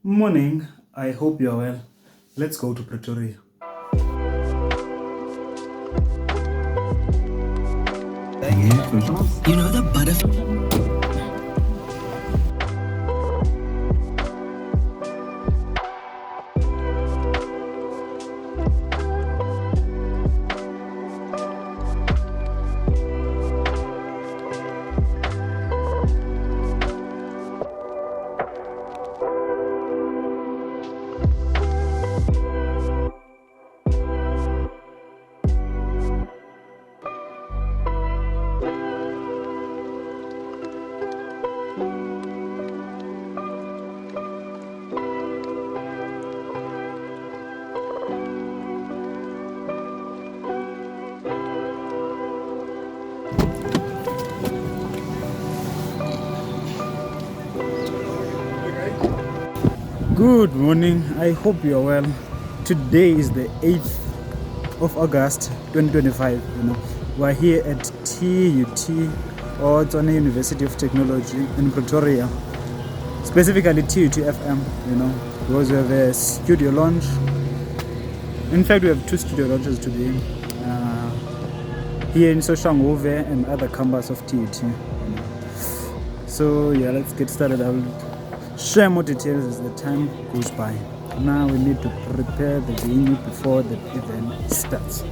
Morning, I hope you're well. Let's go to Pretoria. You know the butterfly. Good morning, I hope you're well. Today is the 8th of August 2025. We're here at TUT or Tshwane University of Technology in Pretoria, specifically TUT FM, because we have a studio launch. In fact, we have two studio launches today, here in Soshanguve and other campus of TUT. So yeah, let's get started. I'll share more details as the time goes by. Now we need to prepare the venue before the event starts.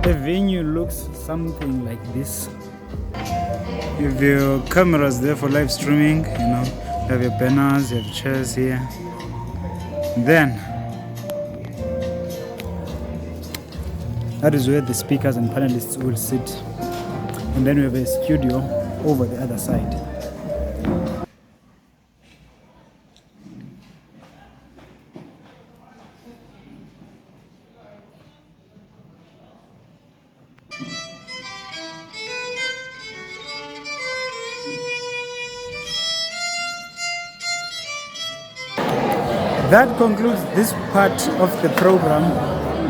The venue looks something like this. You have your cameras there for live streaming, you have your banners, you have chairs here. Then, that is where the speakers and panelists will sit. And then we have a studio over the other side. That concludes this part of the program.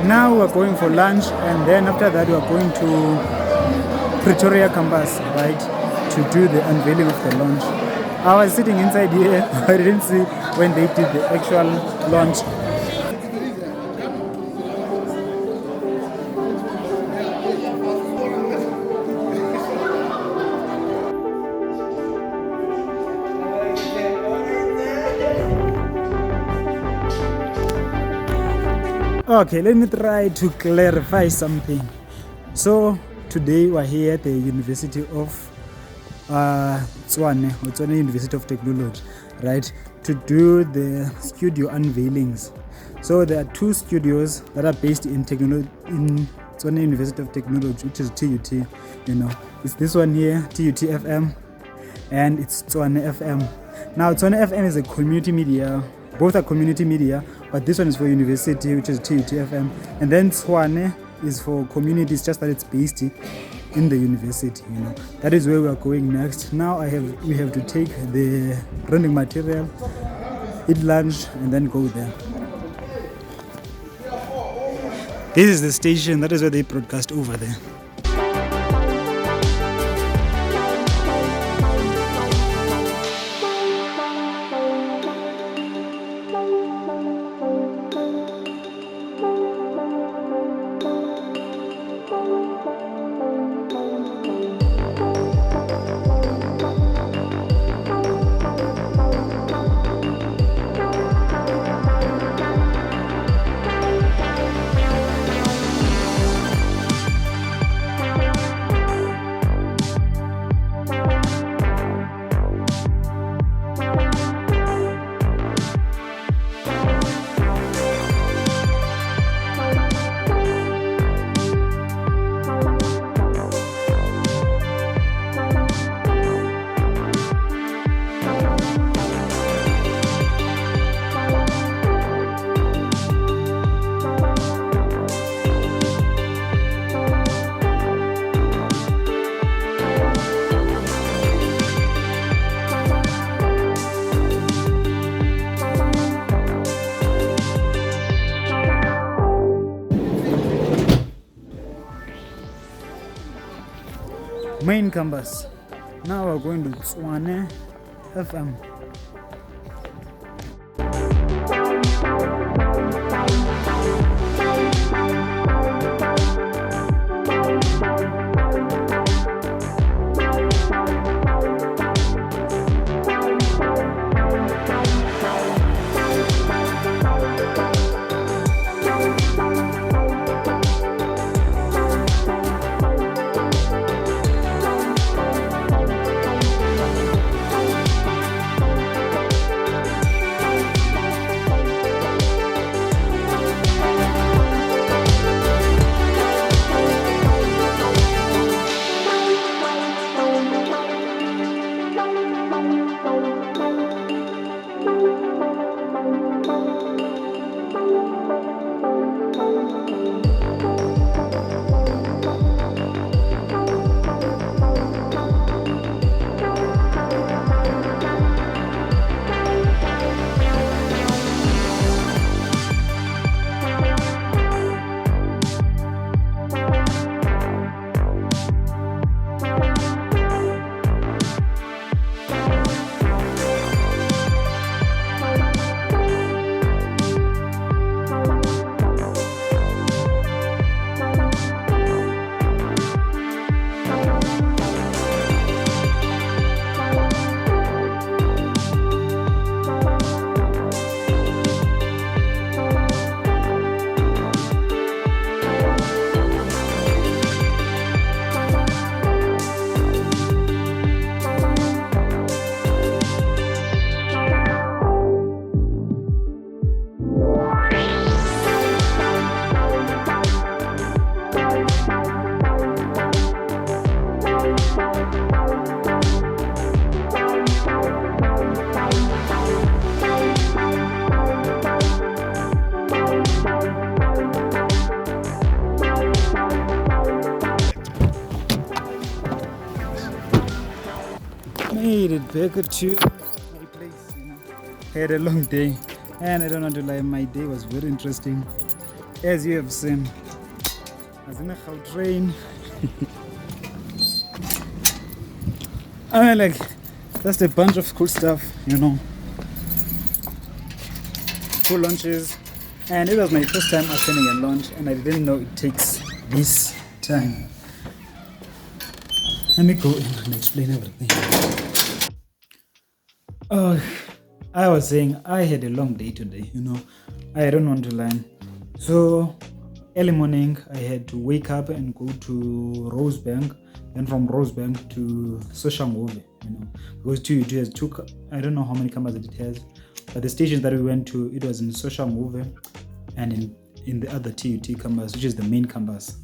Now we're going for lunch, and then after that we're going to Pretoria campus, right, to do the unveiling of the launch. I was sitting inside here, I didn't see when they did the actual launch. Okay, let me try to clarify something. So today we're here at the University of Tshwane University of Technology, right, to do the studio unveilings. So there are two studios that are based in Tshwane University of Technology, which is TUT. It's this one here, TUT FM, and it's Tshwane FM. Now Tshwane FM is a community media. Both are community media, but this one is for university, which is TUT FM, and then Tshwane is for communities, just that it's based in the university. That is where we are going next. Now we have to take the branding material, eat lunch, and then go there. This is the station. That is where they broadcast over there. main campus. Now we're going to Tshwane FM. Made it back to my place, Had a long day, and I don't want to lie, my day was very interesting. As you have seen, I was in a Gautrain. I mean, like, just a bunch of cool stuff, Cool lunches. And it was my first time attending a lunch, and I didn't know it takes this time. Let me go in and explain everything. I was saying I had a long day today, I don't want to lie. So early morning I had to wake up and go to Rosebank, then from Rosebank to Soshanguve, because TUT has I don't know how many campuses it has, but the stations that we went to, it was in Soshanguve and in the other TUT campus, which is the main campus,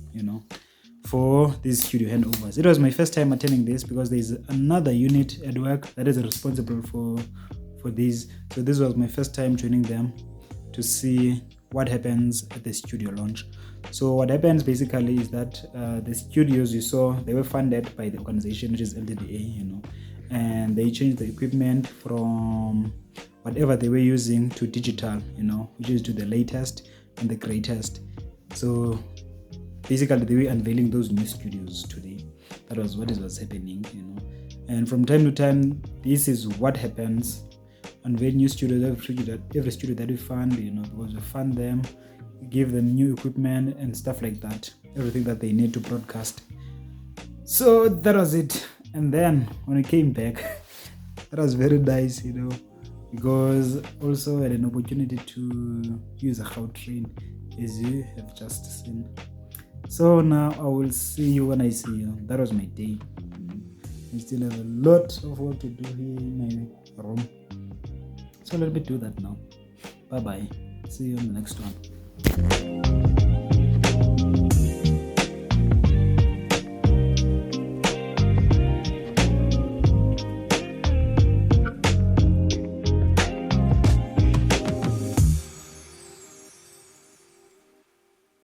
for these studio handovers. It was my first time attending this because there's another unit at work that is responsible for these. So this was my first time joining them to see what happens at the studio launch. So what happens basically is that the studios you saw, they were funded by the organization, which is LTDA, and they changed the equipment from whatever they were using to digital, which is to the latest and the greatest. So basically they were unveiling those new studios today. That was what was happening, And from time to time, this is what happens. Unveil new studios, every studio that we fund, because we fund them, we give them new equipment and stuff like that, everything that they need to broadcast. So that was it. And then when I came back, that was very nice, because also I had an opportunity to use a Gautrain, as you have just seen. So now I will see you when I see you. That was my day. I still have a lot of work to do here in my room. So let me do that now. Bye bye. See you in the next one.